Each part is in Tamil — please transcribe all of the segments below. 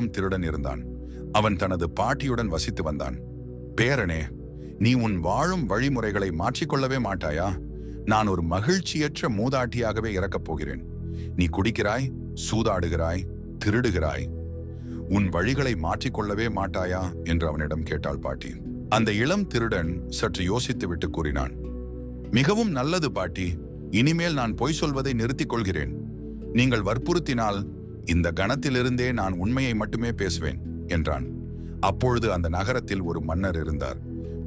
இளம் திருடன் இருந்தான். அவன் தனது பாட்டியுடன் வசித்து வந்தான். பேரனே, நீ உன் வாழும் வழிமுறைகளை மாற்றிக்கொள்ளவே மாட்டாயா? நான் ஒரு மகிழ்ச்சியற்ற மூதாட்டியாகவே இறக்கப் போகிறேன். நீ குடிக்கிறாய், சூதாடுகிறாய், திருடுகிறாய். உன் வழிகளை மாற்றிக்கொள்ளவே மாட்டாயா என்று அவனிடம் கேட்டாள் பாட்டி. அந்த இளம் திருடன் சற்று யோசித்துவிட்டு கூறினான், மிகவும் நல்லது பாட்டி, இனிமேல் நான் பொய் சொல்வதை நிறுத்திக் கொள்கிறேன். நீங்கள் வற்புறுத்தினால் இந்த கணத்திலிருந்தே நான் உண்மையை மட்டுமே பேசுவேன் என்றான். அப்பொழுது அந்த நகரத்தில் ஒரு மன்னர் இருந்தார்.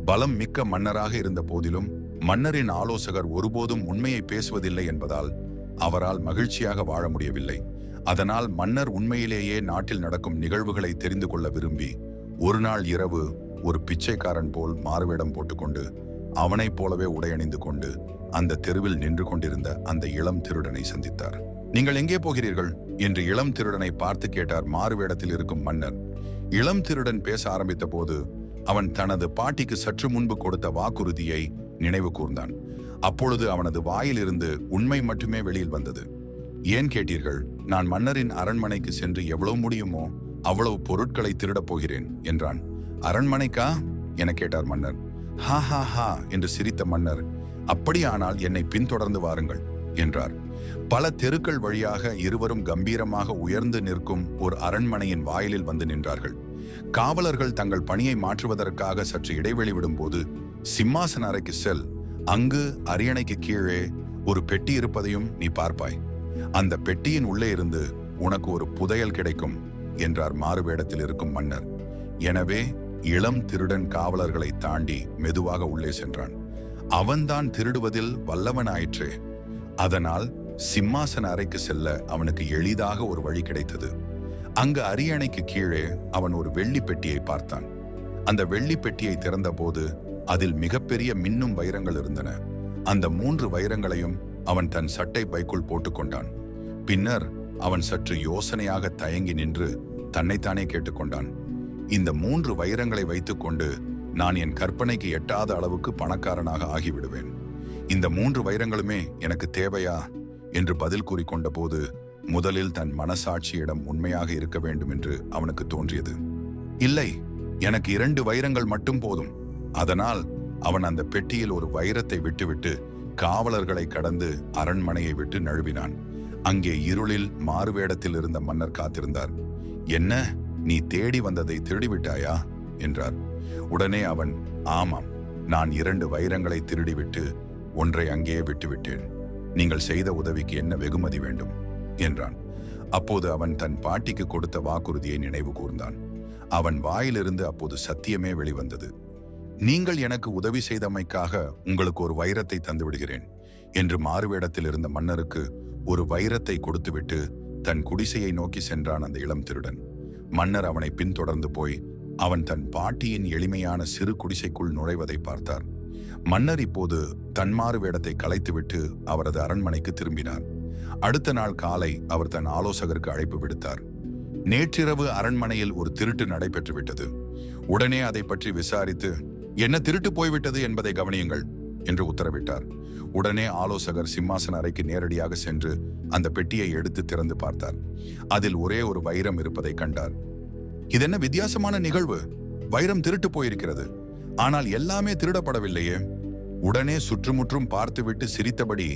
பலம் மிக்க மன்னராக இருந்த போதிலும் மன்னரின் ஆலோசகர் ஒருபோதும் உண்மையை பேசுவதில்லை என்பதால் அவரால் மகிழ்ச்சியாக வாழ முடியவில்லை. அதனால் மன்னர் உண்மையிலேயே நாட்டில் நடக்கும் நிகழ்வுகளை தெரிந்து கொள்ள விரும்பி ஒரு நாள் இரவு ஒரு பிச்சைக்காரன் போல் மாறுவேடம் போட்டுக்கொண்டு அவனைப் போலவே உடையணிந்து கொண்டு அந்த தெருவில் நின்று கொண்டிருந்த அந்த இளம் திருடனை சந்தித்தார். நீங்கள் எங்கே போகிறீர்கள் என்று இளம் திருடனை பார்த்து கேட்டார் மாறுவேடத்தில் இருக்கும் மன்னர். இளம் திருடன் பேச ஆரம்பித்த போது அவன் தனது பாட்டிக்கு சற்று முன்பு கொடுத்த வாக்குறுதியை நினைவு கூர்ந்தான். அப்பொழுது அவனது வாயிலிருந்து உண்மை மட்டுமே வெளியில் வந்தது. ஏன் கேட்டீர்கள்? நான் மன்னரின் அரண்மனைக்கு சென்று எவ்வளவு முடியுமோ அவ்வளவு பொருட்களை திருடப் போகிறேன் என்றான். அரண்மனைக்கா என கேட்டார் மன்னர். ஹா ஹா ஹா என்று சிரித்த மன்னர், அப்படியானால் என்னை பின்தொடர்ந்து வாருங்கள் என்றார். பல தெருக்கள் வழியாக இருவரும் கம்பீரமாக உயர்ந்து நிற்கும் ஒரு அரண்மனையின் வாயிலில் வந்து நின்றார்கள். காவலர்கள் தங்கள் பணியை மாற்றுவதற்காக சற்று இடைவெளி விடும்போது, சிம்மாசன அறைக்கு செல், அங்கு அரியணைக்கு கீழே ஒரு பெட்டி இருப்பதையும் நீ பார்ப்பாய். அந்த பெட்டியின் உள்ளே இருந்து உனக்கு ஒரு புதையல் கிடைக்கும் என்றார் மாறுவேடத்தில் இருக்கும் மன்னர். எனவே இளம் திருடன் காவலர்களை தாண்டி மெதுவாக உள்ளே சென்றான். அவன்தான் திருடுவதில் வல்லவனாயிற்றே. அதனால் சிம்மாசன அறைக்கு செல்ல அவனுக்கு எளிதாக ஒரு வழி கிடைத்தது. அங்கு அரியணைக்கு கீழே அவன் ஒரு வெள்ளி பெட்டியை பார்த்தான். அந்த வெள்ளி பெட்டியை திறந்த போது அதில் மிகப்பெரிய மின்னும் வைரங்கள் இருந்தன. அந்த 3 வைரங்களையும் அவன் தன் சட்டை பைக்குள் போட்டுக்கொண்டான். பின்னர் அவன் சற்று யோசனையாக தயங்கி நின்று தன்னைத்தானே கேட்டுக்கொண்டான், இந்த 3 வைரங்களை வைத்துக்கொண்டு நான் என் கற்பனைக்கு எட்டாத அளவுக்கு பணக்காரனாக ஆகிவிடுவேன். இந்த 3 வைரங்களுமே எனக்கு தேவையா என்று பதில் கூறிக்கொண்ட போது முதலில் தன் மனசாட்சியிடம் உண்மையாக இருக்க வேண்டும் என்று அவனுக்கு தோன்றியது. இல்லை, எனக்கு 2 வைரங்கள் மட்டும் போதும். அதனால் அவன் அந்த பெட்டியில் ஒரு வைரத்தை விட்டுவிட்டு காவலர்களை கடந்து அரண்மனையை விட்டு நழுவினான். அங்கே இருளில் மாறுவேடத்தில் இருந்த மன்னர் காத்திருந்தார். என்ன, நீ தேடி வந்ததை திருடிவிட்டாயா என்றார். உடனே அவன், ஆமாம், நான் 2 வைரங்களை திருடிவிட்டு ஒன்றை அங்கேயே விட்டுவிட்டேன். நீங்கள் செய்த உதவிக்கு என்ன வெகுமதி வேண்டும் என்றான். அப்போது அவன் தன் பாட்டிக்கு கொடுத்த வாக்குறுதியை நினைவு கூர்ந்தான். அவன் வாயிலிருந்து அப்போது சத்தியமே வெளிவந்தது. நீங்கள் எனக்கு உதவி செய்தமைக்காக உங்களுக்கு ஒரு வைரத்தை தந்து விடுகிறேன் என்று மாறுவேடத்தில் இருந்த மன்னருக்கு ஒரு வைரத்தை கொடுத்துவிட்டு தன் குடிசையை நோக்கி சென்றான் அந்த இளம் திருடன். மன்னர் அவனை பின்தொடர்ந்து போய் அவன் தன் பாட்டியின் எளிமையான சிறு குடிசைக்குள் நுழைவதை பார்த்தார். மன்னர் இப்போது தன் மாறுவேடத்தை கலைத்துவிட்டு அவரது அரண்மனைக்கு திரும்பினார். அடுத்த நாள் காலை அவர் தன் ஆலோசகருக்கு அழைப்பு விடுத்தார். நேற்றிரவு அரண்மனையில் ஒரு திருட்டு நடைபெற்றுவிட்டது. உடனே அதை பற்றி விசாரித்து என்ன திருட்டு போய்விட்டது என்பதை கவனியுங்கள் என்று உத்தரவிட்டார். உடனே ஆலோசகர் சிம்மாசன அறைக்கு நேரடியாக சென்று அந்த பெட்டியை எடுத்து திறந்து பார்த்தார். அதில் ஒரே ஒரு வைரம் இருப்பதை கண்டார். இதென்ன வித்தியாசமான நிகழ்வு? வைரம் திருட்டு போயிருக்கிறது, ஆனால் எல்லாமே திருடப்படவில்லையே. உடனே சுற்றுமுற்றும் பார்த்துவிட்டு சிரித்தபடி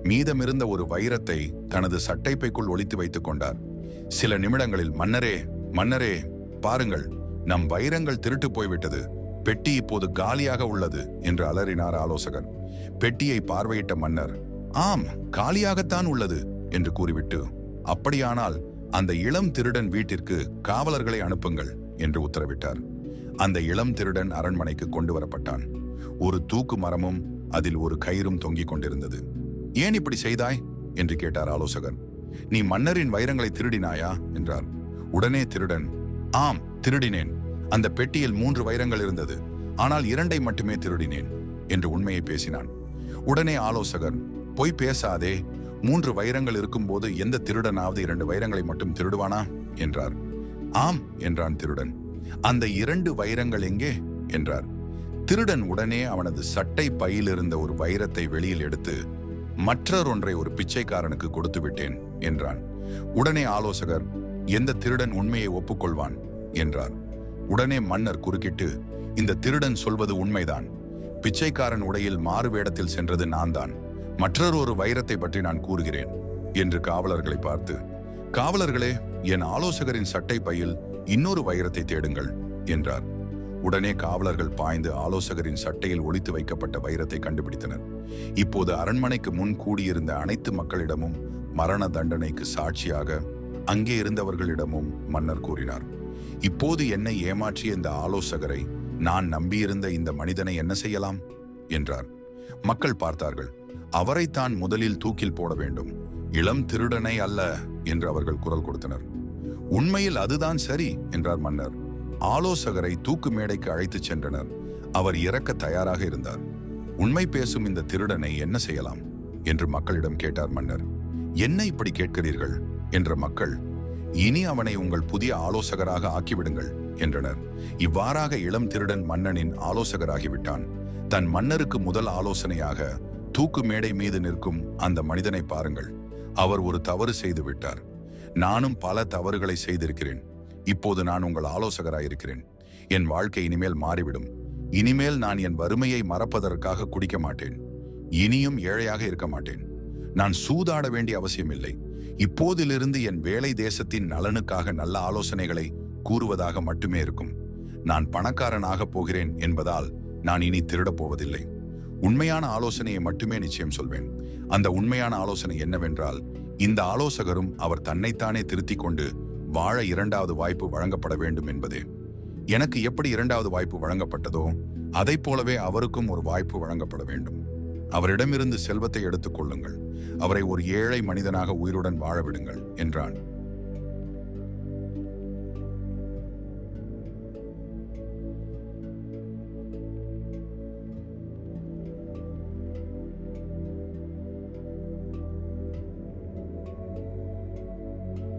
மீதமிருந்த ஒரு வைரத்தை தனது சட்டைப்பைக்குள் ஒளித்து வைத்துக் கொண்டார். சில நிமிடங்களில், மன்னரே, மன்னரே, பாருங்கள், நம் வைரங்கள் திருட்டு போய்விட்டது, பெட்டி இப்போது காலியாக உள்ளது என்று அலறினார் ஆலோசகர். பெட்டியை பார்வையிட்ட மன்னர், ஆம், காலியாகத்தான் உள்ளது என்று கூறிவிட்டு, அப்படியானால் அந்த இளம் திருடன் வீட்டிற்கு காவலர்களை அனுப்புங்கள் என்று உத்தரவிட்டார். அந்த இளம் திருடன் அரண்மனைக்கு கொண்டு வரப்பட்டான். ஒரு தூக்கு மரமும் அதில் ஒரு கயிறும் தொங்கிக் கொண்டிருந்தது. ஏன் இப்படி செய்தாய் என்று கேட்டார் ஆலோசகர். நீ மன்னரின் வைரங்களை திருடினாயா என்றார். உடனே திருடன், ஆம், திருடினேன். அந்த பெட்டியில் 3 வைரங்கள் இருந்தது, ஆனால் 2ஐ மட்டுமே திருடினேன் என்று உண்மையை பேசினான். உடனே ஆலோசகர், பொய் பேசாதே, 3 வைரங்கள் இருக்கும்போது எந்த திருடனாவது 2 வைரங்களை மட்டும் திருடுவானா என்றார். ஆம் என்றான் திருடன். அந்த 2 வைரங்கள் எங்கே என்றார். திருடன் உடனே அவனது சட்டை பையில் இருந்த ஒரு வைரத்தை வெளியில் எடுத்து மற்றொன்றை ஒரு பிச்சைக்காரனுக்கு கொடுத்து விட்டேன் என்றான். உடனே ஆலோசகர், எந்த திருடன் உண்மையை ஒப்புக்கொள்வான் என்றார். உடனே மன்னர் குறுக்கிட்டு, இந்த திருடன் சொல்வது உண்மைதான். பிச்சைக்காரன் உடையில் மாறு வேடத்தில் சென்றது நான் தான். மற்றொரு வைரத்தை பற்றி நான் கூறுகிறேன் என்று காவலர்களை பார்த்து, காவலர்களே, என் ஆலோசகரின் சட்டை பையில் இன்னொரு வைரத்தை தேடுங்கள் என்றார். உடனே காவலர்கள் பாய்ந்து ஆலோசகரின் சட்டையில் ஒளித்து வைக்கப்பட்ட வைரத்தை கண்டுபிடித்தனர். இப்போது அரண்மனைக்கு முன் கூடியிருந்த அனைத்து மக்களிடமும் மரண தண்டனைக்கு சாட்சியாக அங்கே இருந்தவர்களிடமும் மன்னர் கூறினார், இப்போது என்னை ஏமாற்றிய இந்த ஆலோசகரை, நான் நம்பியிருந்த இந்த மனிதனை என்ன செய்யலாம் என்றார். மக்கள் பார்த்தார்கள். அவரைத்தான் முதலில் தூக்கில் போட வேண்டும், இளம் திருடனை அல்ல என்று அவர்கள் குரல் கொடுத்தனர். உண்மையில் அதுதான் சரி என்றார் மன்னர். ஆலோசகரை தூக்கு மேடைக்கு அழைத்துச் சென்றனர். அவர் இறக்க தயாராக இருந்தார். உண்மை பேசும் இந்த திருடனை என்ன செய்யலாம் என்று மக்களிடம் கேட்டார் மன்னர். என்ன இப்படி கேட்கிறீர்கள் என்ற மக்கள், இனி அவனை உங்கள் புதிய ஆலோசகராக ஆக்கிவிடுங்கள் என்றனர். இவ்வாறாக இளம் திருடன் மன்னனின் ஆலோசகராகிவிட்டான். தன் மன்னருக்கு முதல் ஆலோசனையாக தூக்கு மேடை மீது நிற்கும் அந்த மனிதனை பாருங்கள். அவர் ஒரு தவறு செய்து விட்டார். நானும் பல தவறுகளை செய்திருக்கிறேன். இப்போது நான் உங்கள் ஆலோசகராயிருக்கிறேன். என் வாழ்க்கை இனிமேல் மாறிவிடும். இனிமேல் நான் என் வறுமையை மறப்பதற்காக குடிக்க மாட்டேன். இனியும் ஏழையாக இருக்க மாட்டேன். நான் சூதாட வேண்டிய அவசியமில்லை. இப்போதிலிருந்து என் வேலை தேசத்தின் நலனுக்காக நல்ல ஆலோசனைகளை கூறுவதாக மட்டுமே இருக்கும். நான் பணக்காரனாக போகிறேன் என்பதால் நான் இனி திருடப் போவதில்லை. உண்மையான ஆலோசனையை மட்டுமே நிச்சயம் சொல்வேன். அந்த உண்மையான ஆலோசனை என்னவென்றால், இந்த ஆலோசகரும் அவர் தன்னைத்தானே திருத்திக் கொண்டு வாழ இரண்டாவது வாய்ப்பு வழங்கப்பட வேண்டும் என்பதே. எனக்கு எப்படி இரண்டாவது வாய்ப்பு வழங்கப்பட்டதோ அதைப் போலவே அவருக்கும் ஒரு வாய்ப்பு வழங்கப்பட வேண்டும். அவரிடமிருந்து செல்வத்தை எடுத்துக் கொள்ளுங்கள். அவரை ஒரு ஏழை மனிதனாக உயிருடன் வாழ விடுங்கள் என்றான்.